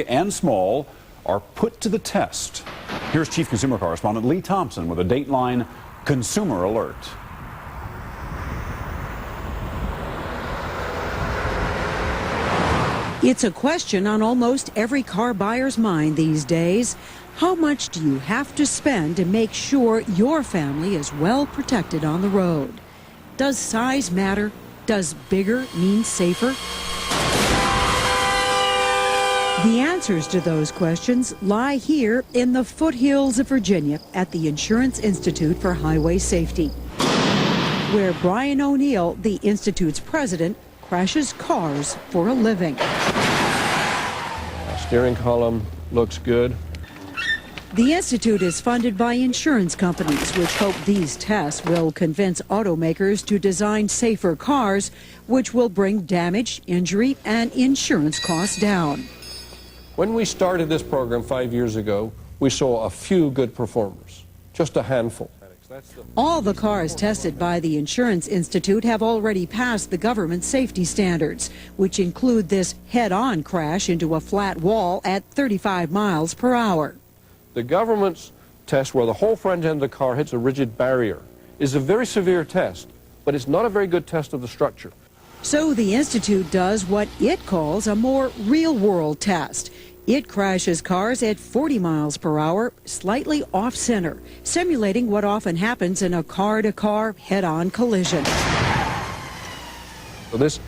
and small are put to the test. Here's Chief Consumer Correspondent Lee Thompson with a Dateline Consumer Alert. It's a question on almost every car buyer's mind these days. How much do you have to spend to make sure your family is well protected on the road? Does size matter? Does bigger mean safer? The answers to those questions lie here in the foothills of Virginia at the Insurance Institute for Highway Safety, where Brian O'Neill, the Institute's president, crashes cars for a living. Steering column looks good. The Institute is funded by insurance companies, which hope these tests will convince automakers to design safer cars, which will bring damage, injury, and insurance costs down. When we started this program 5 years ago, we saw a few good performers, just a handful. All the cars tested by the Insurance Institute have already passed the government safety standards, which include this head-on crash into a flat wall at 35 miles per hour. The government's test, where the whole front end of the car hits a rigid barrier, is a very severe test, but it's not a very good test of the structure. So the Institute does what it calls a more real-world test. It crashes cars at 40 miles per hour, slightly off-center, simulating what often happens in a car-to-car head-on collision. So this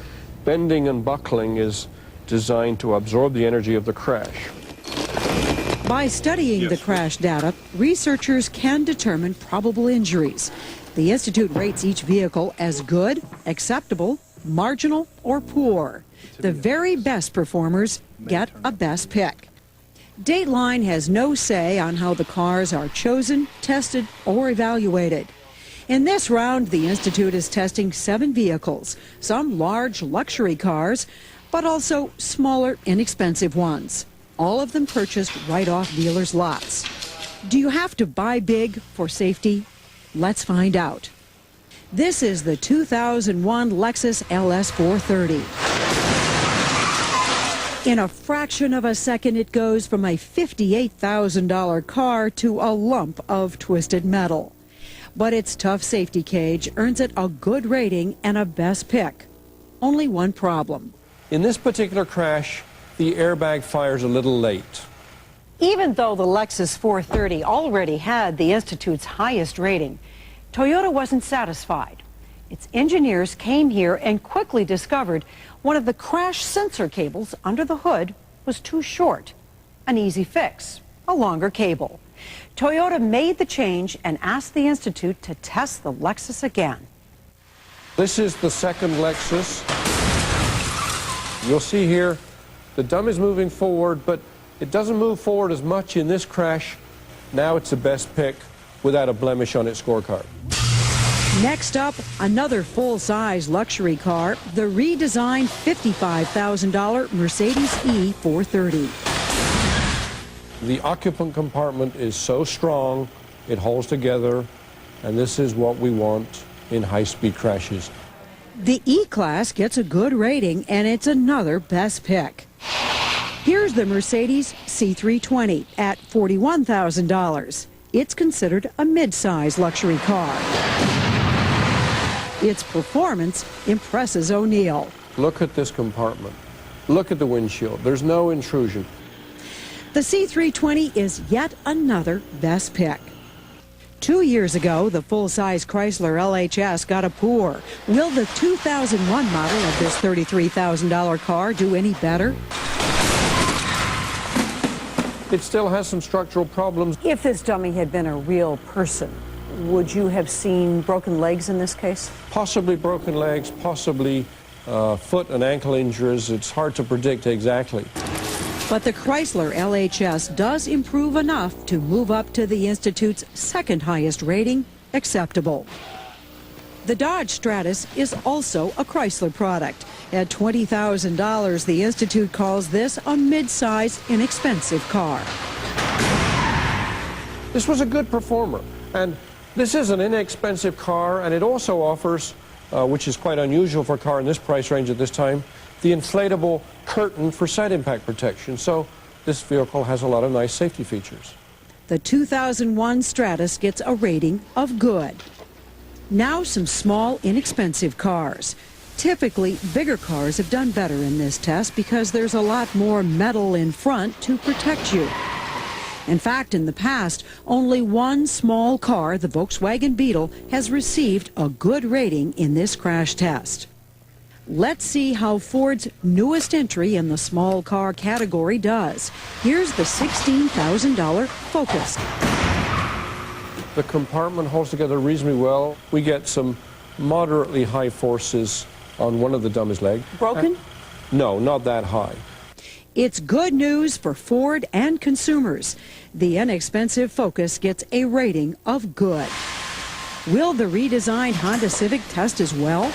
bending and buckling is designed to absorb the energy of the crash. By studying the crash data, researchers can determine probable injuries. The Institute rates each vehicle as good, acceptable, marginal, or poor. The very best performers get a best pick. Dateline has no say on how the cars are chosen, tested, or evaluated. In this round, the Institute is testing 7 vehicles, some large luxury cars, but also smaller, inexpensive ones. All of them purchased right off dealers' lots. Do you have to buy big for safety? Let's find out. This is the 2001 Lexus Ls 430. In a fraction of a second, it goes from a $58,000 car to a lump of twisted metal. But its tough safety cage earns it a good rating and a best pick. Only one problem. In this particular crash, the airbag fires a little late. Even though the Lexus 430 already had the Institute's highest rating, Toyota wasn't satisfied. Its engineers came here and quickly discovered one of the crash sensor cables under the hood was too short. An easy fix, a longer cable. Toyota made the change and asked the Institute to test the Lexus again. This is the second Lexus. You'll see here the dumb is moving forward, but it doesn't move forward as much in this crash. Now it's the best pick without a blemish on its scorecard. Next up, another full-size luxury car, the redesigned $55,000 Mercedes E430. The occupant compartment is so strong, it holds together, and this is what we want in high-speed crashes. The E-Class gets a good rating, and it's another best pick. Here's the Mercedes C320 at $41,000. It's considered a mid-size luxury car. Its performance impresses O'Neill. Look at this compartment. Look at the windshield. There's no intrusion. The C320 is yet another best pick. 2 years ago, the full-size Chrysler LHS got a pour. Will the 2001 model of this $33,000 car do any better? It still has some structural problems. If this dummy had been a real person, would you have seen broken legs in this case? Possibly broken legs, possibly foot and ankle injuries. It's hard to predict exactly. But the Chrysler LHS does improve enough to move up to the Institute's second highest rating, acceptable. The Dodge Stratus is also a Chrysler product. At $20,000, the Institute calls this a mid-size, inexpensive car. This was a good performer, and this is an inexpensive car, and it also offers, which is quite unusual for a car in this price range at this time, the inflatable curtain for side impact protection. So this vehicle has a lot of nice safety features. The 2001 Stratus gets a rating of good. Now some small, inexpensive cars. Typically, bigger cars have done better in this test because there's a lot more metal in front to protect you. In fact, in the past, only one small car, the Volkswagen Beetle, has received a good rating in this crash test. Let's see how Ford's newest entry in the small car category does. Here's the $16,000 Focus. The compartment holds together reasonably well. We get some moderately high forces on one of the dummies' leg. Broken? No, not that high. It's good news for Ford and consumers. The inexpensive Focus gets a rating of good. Will the redesigned Honda Civic test as well?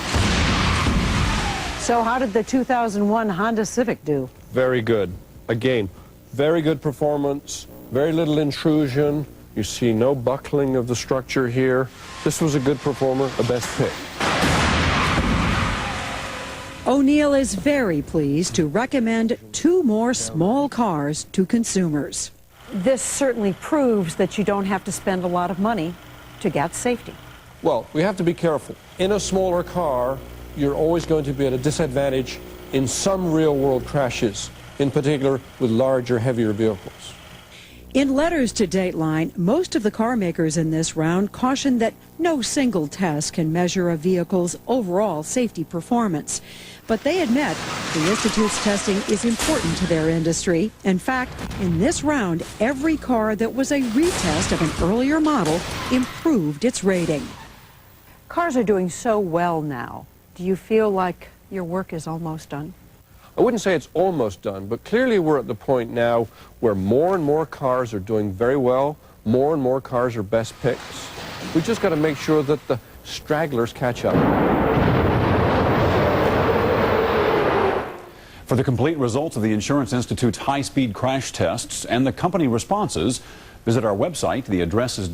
So how did the 2001 Honda Civic do? Very good. Again, very good performance, very little intrusion. You see no buckling of the structure here. This was a good performer, a best pick. O'Neill is very pleased to recommend 2 more small cars to consumers. This certainly proves that you don't have to spend a lot of money to get safety. Well, we have to be careful. In a smaller car, you're always going to be at a disadvantage in some real-world crashes, in particular with larger, heavier vehicles. In letters to Dateline, most of the car makers in this round caution that no single test can measure a vehicle's overall safety performance. But they admit the Institute's testing is important to their industry. In fact, in this round, every car that was a retest of an earlier model improved its rating. Cars are doing so well now. Do you feel like your work is almost done? I wouldn't say it's almost done, but clearly we're at the point now where more and more cars are doing very well, more and more cars are best picks. We've just got to make sure that the stragglers catch up. For the complete results of the Insurance Institute's high-speed crash tests and the company responses, visit our website. The address is